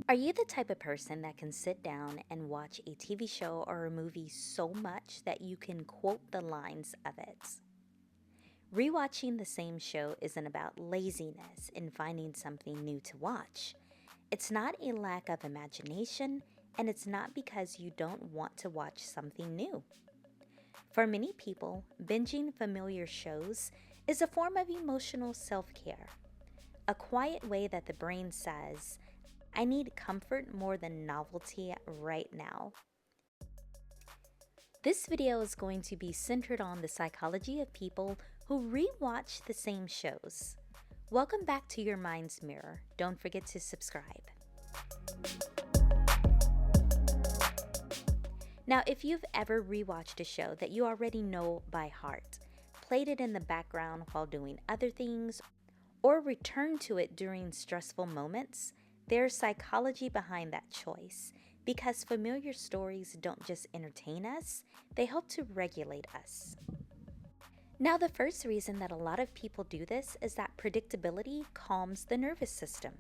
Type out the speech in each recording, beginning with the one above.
Are you the type of person that can sit down and watch a TV show or a movie so much that you can quote the lines of it? Rewatching the same show isn't about laziness in finding something new to watch. It's not a lack of imagination, and it's not because you don't want to watch something new. For many people, binging familiar shows is a form of emotional self care, a quiet way that the brain says, I need comfort more than novelty right now. This video is going to be centered on the psychology of people who rewatch the same shows. Welcome back to your mind's mirror. Don't forget to subscribe. Now, if you've ever rewatched a show that you already know by heart, played it in the background while doing other things, or returned to it during stressful moments, there's psychology behind that choice, because familiar stories don't just entertain us, they help to regulate us. Now, the first reason that a lot of people do this is that predictability calms the nervous system.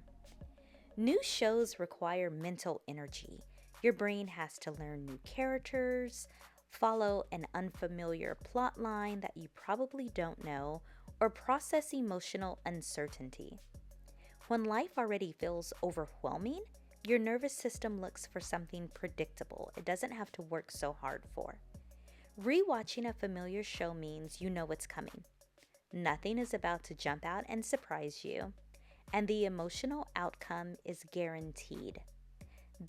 New shows require mental energy. Your brain has to learn new characters, follow an unfamiliar plot line that you probably don't know, or process emotional uncertainty. When life already feels overwhelming, your nervous system looks for something predictable it doesn't have to work so hard for. Rewatching a familiar show means you know what's coming. Nothing is about to jump out and surprise you, and the emotional outcome is guaranteed.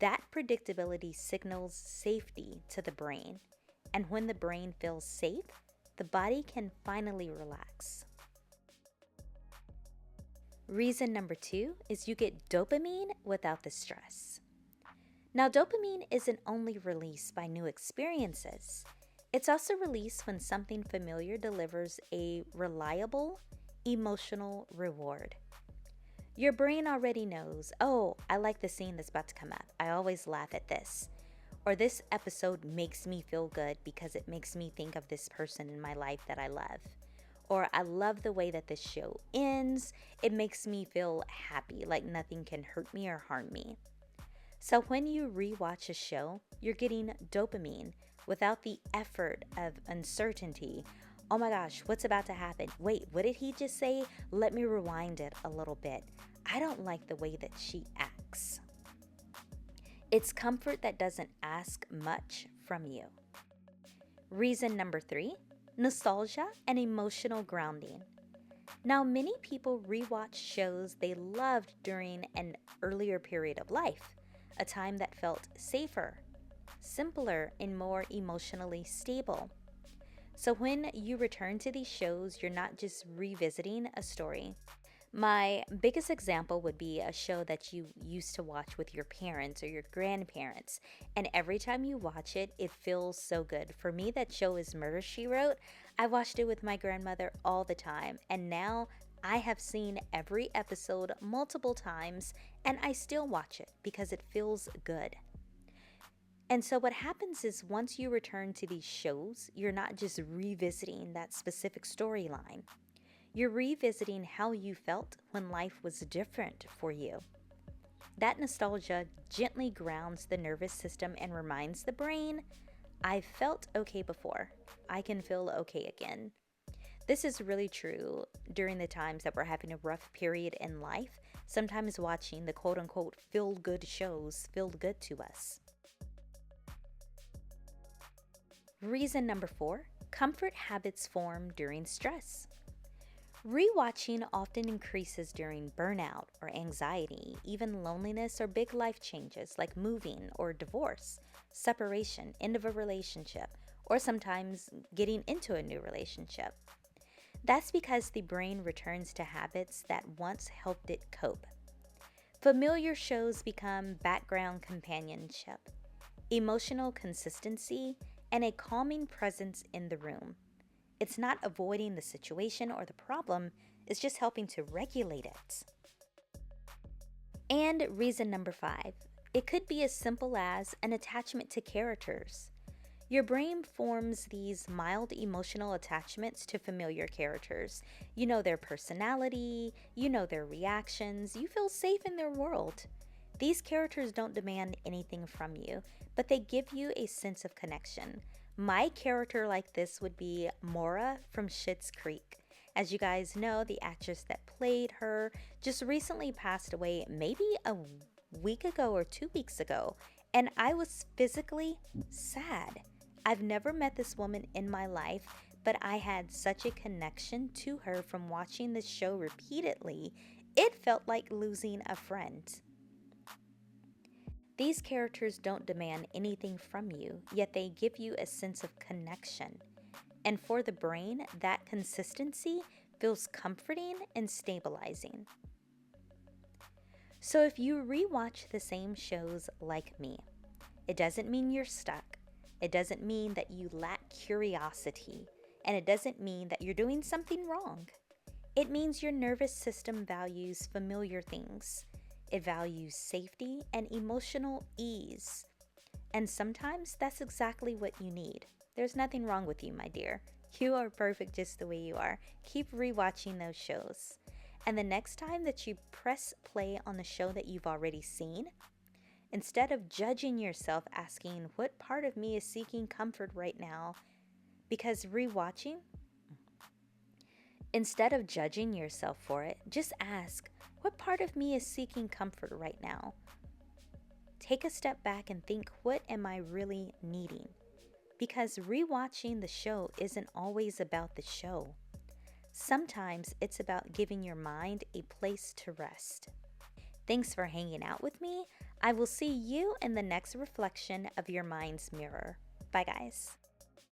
That predictability signals safety to the brain, and when the brain feels safe, the body can finally relax. Reason number 2 is you get dopamine without the stress. Now, dopamine isn't only released by new experiences. It's also released when something familiar delivers a reliable, emotional reward. Your brain already knows, oh, I like the scene that's about to come up. I always laugh at this. Or this episode makes me feel good because it makes me think of this person in my life that I love. Or I love the way that this show ends. It makes me feel happy, like nothing can hurt me or harm me. So when you rewatch a show, you're getting dopamine without the effort of uncertainty. Oh my gosh, what's about to happen? Wait, what did he just say? Let me rewind it a little bit. I don't like the way that she acts. It's comfort that doesn't ask much from you. Reason number 3, nostalgia and emotional grounding. Now, many people rewatch shows they loved during an earlier period of life, a time that felt safer, simpler, and more emotionally stable. So when you return to these shows, you're not just revisiting a story. My biggest example would be a show that you used to watch with your parents or your grandparents, and every time you watch it, it feels so good. For me, that show is Murder, She Wrote. I watched it with my grandmother all the time, and now I have seen every episode multiple times, and I still watch it because it feels good. And so what happens is once you return to these shows, you're not just revisiting that specific storyline. You're revisiting how you felt when life was different for you. That nostalgia gently grounds the nervous system and reminds the brain, I felt okay before. I can feel okay again. This is really true during the times that we're having a rough period in life. Sometimes watching the quote-unquote feel-good shows feel good to us. Reason number 4, comfort habits form during stress. Rewatching often increases during burnout or anxiety, even loneliness or big life changes like moving or divorce, separation, end of a relationship, or sometimes getting into a new relationship. That's because the brain returns to habits that once helped it cope. Familiar shows become background companionship, emotional consistency, and a calming presence in the room. It's not avoiding the situation or the problem, it's just helping to regulate it. And reason number 5, it could be as simple as an attachment to characters. Your brain forms these mild emotional attachments to familiar characters. You know their personality, you know their reactions, you feel safe in their world. These characters don't demand anything from you, but they give you a sense of connection. My character like this would be Mora from Schitt's Creek. As you guys know, the actress that played her just recently passed away, maybe a week ago or 2 weeks ago, and I was physically sad. I've never met this woman in my life, but I had such a connection to her from watching this show repeatedly. It felt like losing a friend. These characters don't demand anything from you, yet they give you a sense of connection. And for the brain, that consistency feels comforting and stabilizing. So if you rewatch the same shows like me, it doesn't mean you're stuck. It doesn't mean that you lack curiosity. And it doesn't mean that you're doing something wrong. It means your nervous system values familiar things. It values safety and emotional ease. And sometimes that's exactly what you need. There's nothing wrong with you, my dear. You are perfect just the way you are. Keep rewatching those shows. And the next time that you press play on the show that you've already seen, instead of judging yourself, asking, what part of me is seeking comfort right now? Because rewatching, instead of judging yourself for it, just ask, what part of me is seeking comfort right now? Take a step back and think, what am I really needing? Because rewatching the show isn't always about the show. Sometimes it's about giving your mind a place to rest. Thanks for hanging out with me. I will see you in the next reflection of your mind's mirror. Bye, guys.